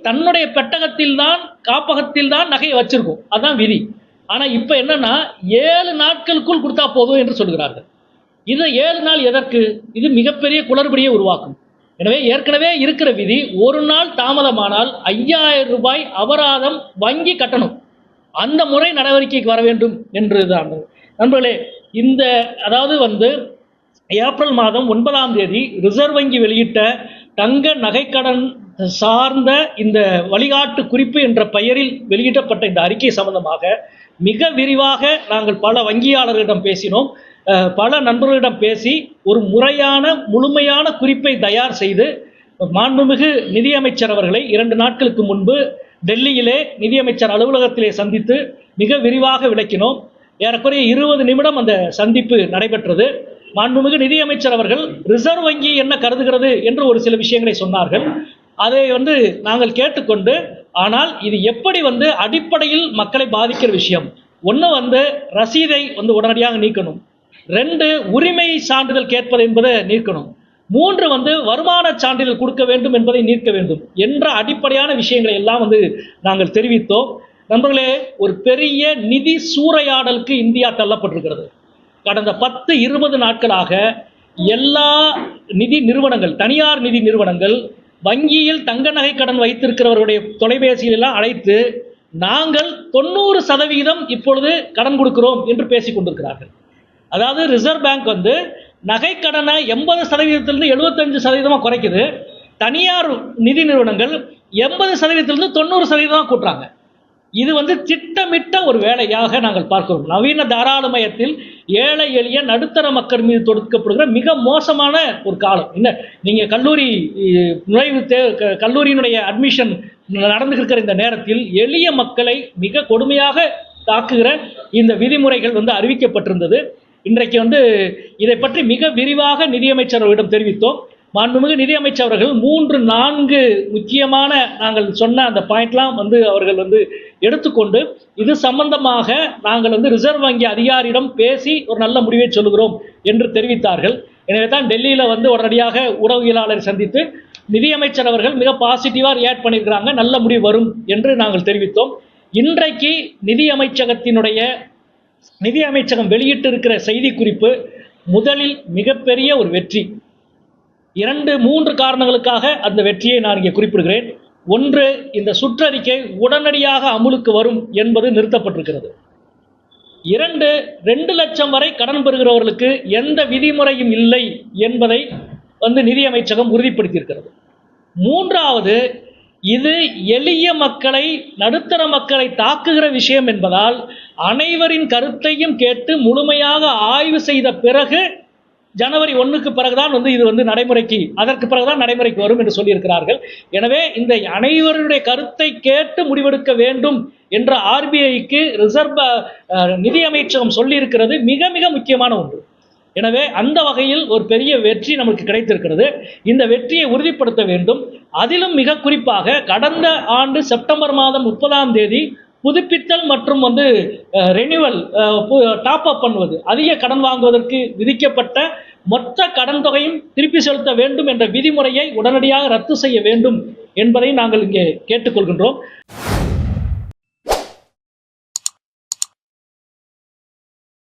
தன்னுடைய பெட்டகத்தில் தான் காப்பகத்தில் தான் நகையை வச்சிருக்கும், அதான் விதி. ஆனா இப்ப என்னன்னா 7 நாட்களுக்குள் கொடுத்தா போதும் என்று சொல்கிறார்கள். இது 7 நாள் எதற்கு? இது மிகப்பெரிய குளறுபடியை உருவாக்கும். எனவே ஏற்கனவே இருக்கிற விதி, ஒரு நாள் தாமதமானால் 5000 ரூபாய் அபராதம் வங்கி கட்டணும். அந்த முறை நடவடிக்கைக்கு வர வேண்டும் என்றுதான். நண்பர்களே, இந்த அதாவது ஏப்ரல் மாதம் 9ஆம் தேதி ரிசர்வ் வங்கி வெளியிட்ட தங்க நகைக்கடன் சார்ந்த இந்த வழிகாட்டு குறிப்பு என்ற பெயரில் வெளியிடப்பட்ட இந்த அறிக்கை சம்பந்தமாக மிக விரிவாக நாங்கள் பல வங்கியாளர்களிடம் பேசினோம். பல நண்பர்களிடம் பேசி ஒரு முறையான முழுமையான குறிப்பை தயார் செய்து மாண்புமிகு நிதியமைச்சர் அவர்களை 2 நாட்களுக்கு முன்பு டெல்லியிலே நிதியமைச்சர் அலுவலகத்திலே சந்தித்து மிக விரிவாக விளக்கினோம். ஏறக்குறைய 20 நிமிடம் அந்த சந்திப்பு நடைபெற்றது. மாண்புமிகு நிதியமைச்சர் அவர்கள் ரிசர்வ் வங்கி என்ன கருதுகிறது என்று ஒரு சில விஷயங்களை சொன்னார்கள். அதை நாங்கள் கேட்டுக்கொண்டு, ஆனால் இது எப்படி அடிப்படையில் மக்களை பாதிக்கிற விஷயம். ஒன்று ரசீதை உடனடியாக நீக்கணும். 2 உரிமை சான்றிதழ் கேட்பது என்பதை நீக்கணும். 3 வருமான சான்றிதழ் கொடுக்க வேண்டும் என்பதை நீக்க வேண்டும் என்ற அடிப்படையான விஷயங்களை எல்லாம் நாங்கள் தெரிவித்தோம். நண்பர்களே, ஒரு பெரிய நிதி சூறையாடலுக்கு இந்தியா தள்ளப்பட்டிருக்கிறது. கடந்த 10-20 நாட்களாக எல்லா நிதி நிறுவனங்கள், தனியார் நிதி நிறுவனங்கள் வங்கியில் தங்க நகை கடன் வைத்திருக்கிறவருடைய தொலைபேசியில் எல்லாம் அழைத்து நாங்கள் 90% இப்பொழுது கடன் கொடுக்கிறோம் என்று பேசிக் கொண்டிருக்கிறார்கள். அதாவது ரிசர்வ் பேங்க் நகை கடனை 80%லிருந்து 75% குறைக்குது. தனியார் நிதி நிறுவனங்கள் 80%லிருந்து 90% கூட்டுறாங்க. இது திட்டமிட்ட ஒரு வேலையாக நாங்கள் பார்க்கிறோம். நவீன தாராளமயத்தில் ஏழை எளிய நடுத்தர மக்கள் மீது தொடுக்கப்படுகிற மிக மோசமான ஒரு காலம். என்ன, நீங்க கல்லூரியினுடைய அட்மிஷன் நடந்துகிற இந்த நேரத்தில் எளிய மக்களை மிக கொடுமையாக தாக்குகிற இந்த விதிமுறைகள் அறிவிக்கப்பட்டிருந்தது. இன்றைக்கு இதை பற்றி மிக விரிவாக நிதியமைச்சரிடம் தெரிவித்தோம். மாண்புமிகு நிதியமைச்சர் அவர்கள் 3-4 முக்கியமான நாங்கள் சொன்ன அந்த பாயிண்ட்லாம் அவர்கள் எடுத்துக்கொண்டு இது சம்பந்தமாக நாங்கள் ரிசர்வ் வங்கி அதிகாரியிடம் பேசி ஒரு நல்ல முடிவை சொல்லுகிறோம் என்று தெரிவித்தார்கள். எனவே தான் டெல்லியில் உடனடியாக ஊடகவியலாளரை சந்தித்து நிதியமைச்சர் அவர்கள் மிக பாசிட்டிவாக ரியாக்ட் பண்ணியிருக்கிறாங்க, நல்ல முடிவு வரும் என்று நாங்கள் தெரிவித்தோம். இன்றைக்கு நிதியமைச்சகம் வெளியிட்டு இருக்கிற செய்தி குறிப்பு முதலில் மிகப்பெரிய ஒரு வெற்றி. 2-3 காரணங்களுக்காக அந்த வெற்றியை நான் இங்கே குறிப்பிடுகிறேன். 1, இந்த சுற்றறிக்கை உடனடியாக அமுலுக்கு வரும் என்பது நிறுத்தப்பட்டிருக்கிறது. 2 லட்சம் வரை கடன் பெறுகிறவர்களுக்கு எந்த விதிமுறையும் இல்லை என்பதை நிதியமைச்சகம் உறுதிப்படுத்தியிருக்கிறது. 3வது, இது எளிய மக்களை, நடுத்தர மக்களை தாக்குகிற விஷயம் என்பதால் அனைவரின் கருத்தையும் கேட்டு முழுமையாக ஆய்வு செய்த பிறகு ஜனவரி 1க்கு பிறகுதான் இது நடைமுறைக்கு, அதற்கு பிறகுதான் நடைமுறைக்கு வரும் என்று சொல்லியிருக்கிறார்கள். எனவே இந்த அனைவருடைய கருத்தை கேட்டு முடிவெடுக்க வேண்டும் என்ற ஆர்பிஐக்கு ரிசர்வ் நிதியமைச்சகம் சொல்லியிருக்கிறது மிக மிக முக்கியமான ஒன்று. எனவே அந்த வகையில் ஒரு பெரிய வெற்றி நமக்கு கிடைத்திருக்கிறது. இந்த வெற்றியை உறுதிப்படுத்த வேண்டும். அதிலும் மிக குறிப்பாக கடந்த ஆண்டு செப்டம்பர் மாதம் 30ஆம் தேதி புதுப்பித்தல் மற்றும் ரெனிவல் டாப் அப் பண்ணுவது, அதிக கடன் வாங்குவதற்கு விதிக்கப்பட்ட மொத்த கடன் தொகையும் திருப்பி செலுத்த வேண்டும் என்ற விதிமுறையை உடனடியாக ரத்து செய்ய வேண்டும் என்பதை நாங்கள் இங்கே கேட்டுக்கொள்கின்றோம்.